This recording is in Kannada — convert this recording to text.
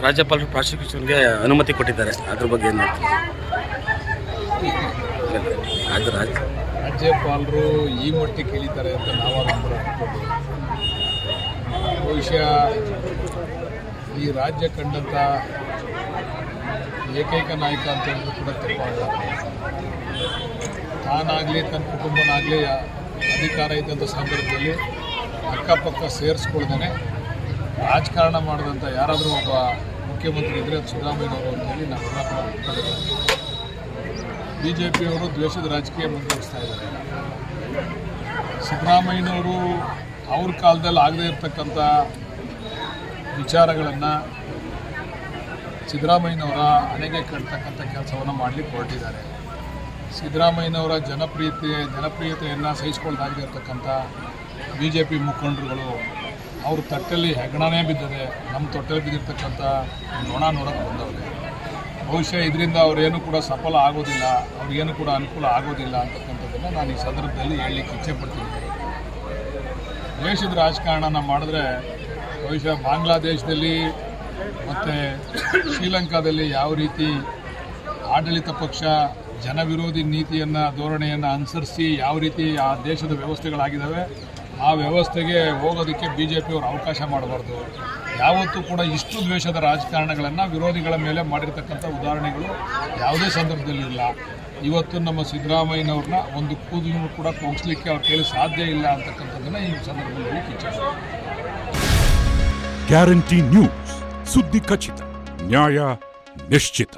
ರಾಜ್ಯಪಾಲರು ಪ್ರಾಸಿಕ್ಯೂಷನ್ಗೆ ಅನುಮತಿ ಕೊಟ್ಟಿದ್ದಾರೆ, ಅದ್ರ ಬಗ್ಗೆ ಏನು ಹೇಳ್ತೀವಿ? ಅದು ರಾಜ್ಯಪಾಲರು ಈ ಮಟ್ಟಿಗೆ ಕೇಳಿದ್ದಾರೆ ಅಂತ ನಾವಾದ್ರೂ ಕೂಡ ಅನ್ಕೊಂಡು, ಬಹುಶಃ ಈ ರಾಜ್ಯ ಕಂಡಂಥ ಏಕೈಕ ನಾಯಕ ಅಂತ ಹೇಳಿದ್ರು ಕೂಡ ತಪ್ಪಾಗಲ್ಲ. ತಾನಾಗಲಿ ತನ್ನ ಕುಟುಂಬನಾಗಲಿ ಅಧಿಕಾರ ಇದ್ದಂಥ ಸಂದರ್ಭದಲ್ಲಿ ಅಕ್ಕಪಕ್ಕ ಸೇರಿಸ್ಕೊಳ್ದೇ ರಾಜಕಾರಣ ಮಾಡಿದಂಥ ಯಾರಾದರೂ ಒಬ್ಬ ಮುಖ್ಯಮಂತ್ರಿ ಇದ್ದರೆ ಅದು ಸಿದ್ದರಾಮಯ್ಯನವರು ಅಂತೇಳಿ ನಾವೆಲ್ಲ ಕೂಡ ಒಪ್ಕೊಂಡಿದ್ದೀವಿ. ಬಿ ಜೆ ಪಿಯವರು ದ್ವೇಷದ ರಾಜಕೀಯ ಮುಂದುವರಿಸ್ತಾ ಇದ್ದಾರೆ. ಸಿದ್ದರಾಮಯ್ಯನವರು ಅವ್ರ ಕಾಲದಲ್ಲಿ ಆಗದೇ ಇರತಕ್ಕಂಥ ವಿಚಾರಗಳನ್ನು ಸಿದ್ದರಾಮಯ್ಯನವರ ಹಣೆಗೆ ಕಟ್ತಕ್ಕಂಥ ಕೆಲಸವನ್ನು ಮಾಡಲಿಕ್ಕೆ ಹೊರಟಿದ್ದಾರೆ. ಸಿದ್ದರಾಮಯ್ಯನವರ ಜನಪ್ರಿಯತೆಯನ್ನು ಸಹಿಸಿಕೊಳ್ಳದಾಗದೇ ಇರತಕ್ಕಂಥ ಬಿ ಜೆ ಪಿ ಮುಖಂಡರುಗಳು ಅವ್ರ ತಟ್ಟೆಯಲ್ಲಿ ಹೆಗ್ಗಣನೇ ಬಿದ್ದಿದೆ, ನಮ್ಮ ತೊಟ್ಟೆಯಲ್ಲಿ ಬಿದ್ದಿರ್ತಕ್ಕಂಥ ನೊಣ ನೋಡೋಕ್ಕೆ ಬಂದವ್ರೆ. ಬಹುಶಃ ಇದರಿಂದ ಅವರೇನು ಕೂಡ ಸಫಲ ಆಗೋದಿಲ್ಲ, ಅವ್ರಿಗೇನು ಕೂಡ ಅನುಕೂಲ ಆಗೋದಿಲ್ಲ ಅಂತಕ್ಕಂಥದ್ದನ್ನು ನಾನು ಈ ಸಂದರ್ಭದಲ್ಲಿ ಹೇಳಲಿಕ್ಕೆ ಇಚ್ಛೆ ಪಡ್ತೀನಿ. ದೇಶದ ರಾಜಕಾರಣನ ಮಾಡಿದ್ರೆ ಬಹುಶಃ ಬಾಂಗ್ಲಾದೇಶದಲ್ಲಿ ಮತ್ತು ಶ್ರೀಲಂಕಾದಲ್ಲಿ ಯಾವ ರೀತಿ ಆಡಳಿತ ಪಕ್ಷ ಜನವಿರೋಧಿ ಧೋರಣೆಯನ್ನು ಅನುಸರಿಸಿ ಯಾವ ರೀತಿ ಆ ದೇಶದ ವ್ಯವಸ್ಥೆಗಳಾಗಿದ್ದಾವೆ, ಆ ವ್ಯವಸ್ಥೆಗೆ ಹೋಗೋದಕ್ಕೆ ಬಿ ಜೆ ಪಿಯವರು ಅವಕಾಶ ಮಾಡಬಾರ್ದು. ಯಾವತ್ತೂ ಕೂಡ ಇಷ್ಟು ದ್ವೇಷದ ರಾಜಕಾರಣಗಳನ್ನು ವಿರೋಧಿಗಳ ಮೇಲೆ ಮಾಡಿರ್ತಕ್ಕಂಥ ಉದಾಹರಣೆಗಳು ಯಾವುದೇ ಸಂದರ್ಭದಲ್ಲಿ ಇಲ್ಲ. ಇವತ್ತು ನಮ್ಮ ಸಿದ್ದರಾಮಯ್ಯನವ್ರನ್ನ ಒಂದು ಕೂದಲು ಕೂಡ ಕೊಗಿಸ್ಲಿಕ್ಕೆ ಅವ್ರ ಕೈಲಿ ಸಾಧ್ಯ ಇಲ್ಲ ಅಂತಕ್ಕಂಥದ್ದನ್ನು ಈ ಸಂದರ್ಭದಲ್ಲಿ ಇಚ್ಛೆ. ಗ್ಯಾರಂಟಿ ನ್ಯೂಸ್, ಸುದ್ದಿ ಖಚಿತ, ನ್ಯಾಯ ನಿಶ್ಚಿತ.